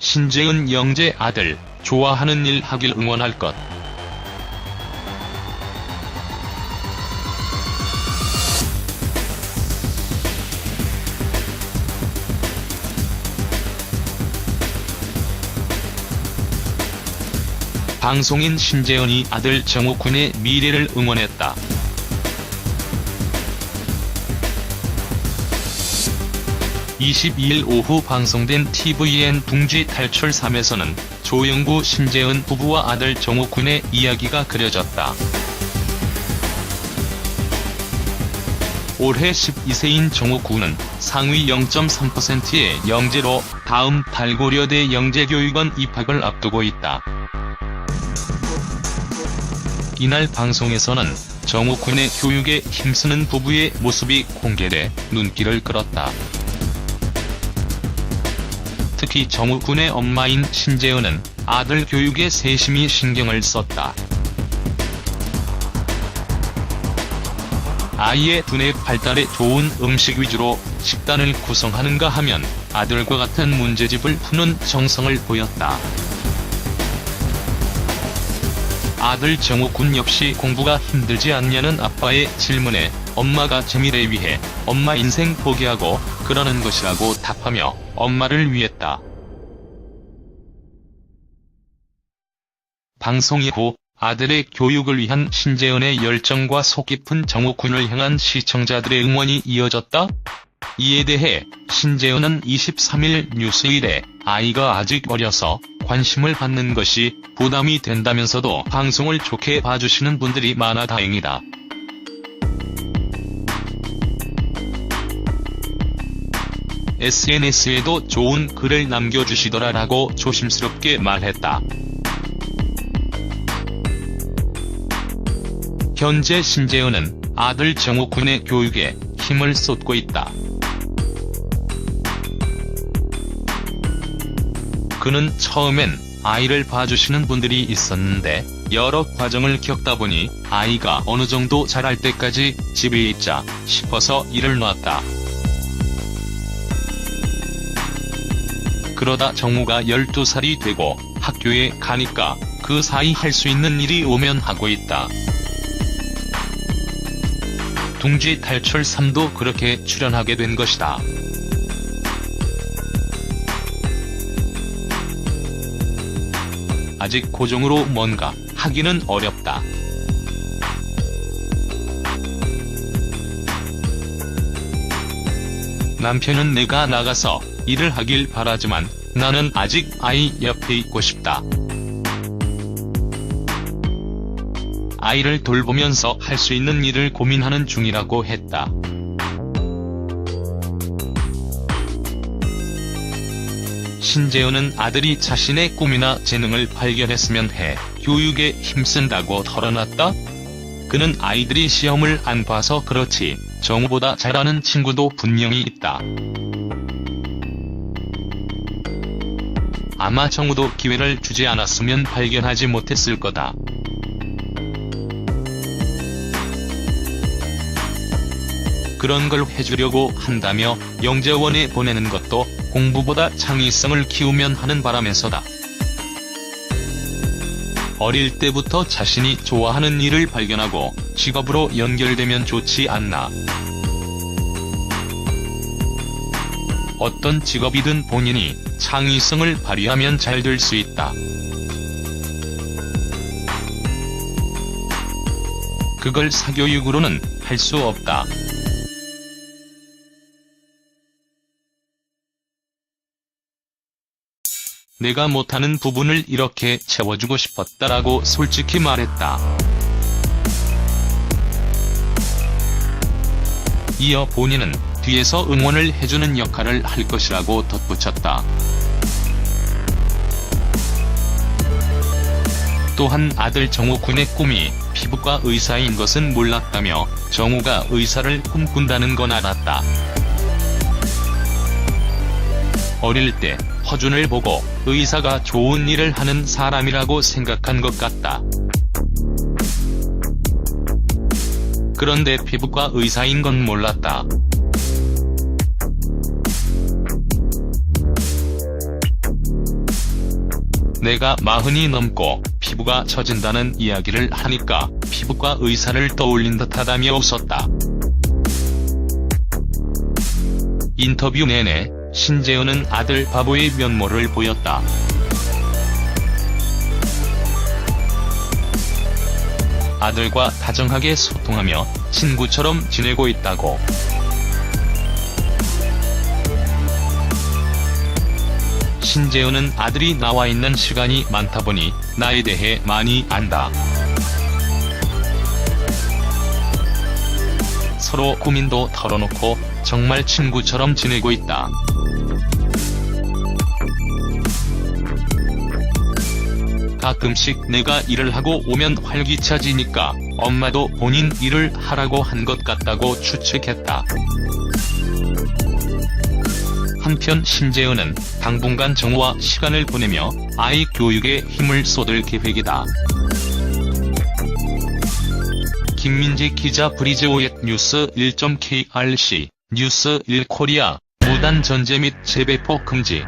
신재은 영재 아들, 좋아하는 일 하길 응원할 것. 방송인 신재은이 아들 정우군의 미래를 응원했다. (22일) 오후 방송된 tvN 둥지 탈출 3에서는 조영구 신재은 부부와 아들 정우군의 이야기가 그려졌다. 올해 12세인 정우군은 상위 0.3%의 영재로 다음 달 고려대 영재교육원 입학을 앞두고 있다. 이날 방송에서는 정우군의 교육에 힘쓰는 부부의 모습이 공개돼 눈길을 끌었다. 특히 정우군의 엄마인 신재은은 아들 교육에 세심히 신경을 썼다. 아이의 두뇌 발달에 좋은 음식 위주로 식단을 구성하는가 하면 아들과 같은 문제집을 푸는 정성을 보였다. 아들 정우군 역시 공부가 힘들지 않냐는 아빠의 질문에 엄마가 재미를 위해 엄마 인생 포기하고 그러는 것이라고 답하며 엄마를 위했다. 방송 이후 아들의 교육을 위한 신재은의 열정과 속 깊은 정우군을 향한 시청자들의 응원이 이어졌다. 이에 대해 신재은은 23일 뉴스일에 아이가 아직 어려서 관심을 받는 것이 부담이 된다면서도 방송을 좋게 봐주시는 분들이 많아 다행이다. SNS에도 좋은 글을 남겨주시더라라고 조심스럽게 말했다. 현재 신재은은 아들 정우군의 교육에 힘을 쏟고 있다. 그는 처음엔 아이를 봐주시는 분들이 있었는데 여러 과정을 겪다 보니 아이가 어느 정도 자랄 때까지 집에 있자 싶어서 일을 놨다. 그러다 정우가 12살이 되고 학교에 가니까 그 사이 할 수 있는 일이 오면 하고 있다. 둥지 탈출 3도 그렇게 출연하게 된 것이다. 아직 고정으로 뭔가 하기는 어렵다. 남편은 내가 나가서 일을 하길 바라지만 나는 아직 아이 옆에 있고 싶다. 아이를 돌보면서 할 수 있는 일을 고민하는 중이라고 했다. 신재은은 아들이 자신의 꿈이나 재능을 발견했으면 해 교육에 힘쓴다고 털어놨다. 그는 아이들이 시험을 안 봐서 그렇지 정우보다 잘하는 친구도 분명히 있다. 아마 정우도 기회를 주지 않았으면 발견하지 못했을 거다. 그런 걸 해주려고 한다며 영재원에 보내는 것도 공부보다 창의성을 키우면 하는 바람에서다. 어릴 때부터 자신이 좋아하는 일을 발견하고 직업으로 연결되면 좋지 않나. 어떤 직업이든 본인이 창의성을 발휘하면 잘 될 수 있다. 그걸 사교육으로는 할 수 없다. 내가 못하는 부분을 이렇게 채워주고 싶었다라고 솔직히 말했다. 이어 본인은 뒤에서 응원을 해주는 역할을 할 것이라고 덧붙였다. 또한 아들 정우군의 꿈이 피부과 의사인 것은 몰랐다며 정우가 의사를 꿈꾼다는 건 알았다. 어릴 때 허준을 보고 의사가 좋은 일을 하는 사람이라고 생각한 것 같다. 그런데 피부과 의사인 건 몰랐다. 내가 40이 넘고 피부가 처진다는 이야기를 하니까 피부과 의사를 떠올린 듯하다며 웃었다. 인터뷰 내내 신재현은 아들 바보의 면모를 보였다. 아들과 다정하게 소통하며 친구처럼 지내고 있다고. 신재현은 아들이 나와 있는 시간이 많다 보니 나에 대해 많이 안다. 서로 고민도 털어놓고 정말 친구처럼 지내고 있다. 가끔씩 내가 일을 하고 오면 활기차지니까 엄마도 본인 일을 하라고 한 것 같다고 추측했다. 한편 신재현은 당분간 정우와 시간을 보내며 아이 교육에 힘을 쏟을 계획이다. 김민지 기자 브리즈오옙 뉴스 1.krc 뉴스 1코리아 무단 전제 및 재배포 금지.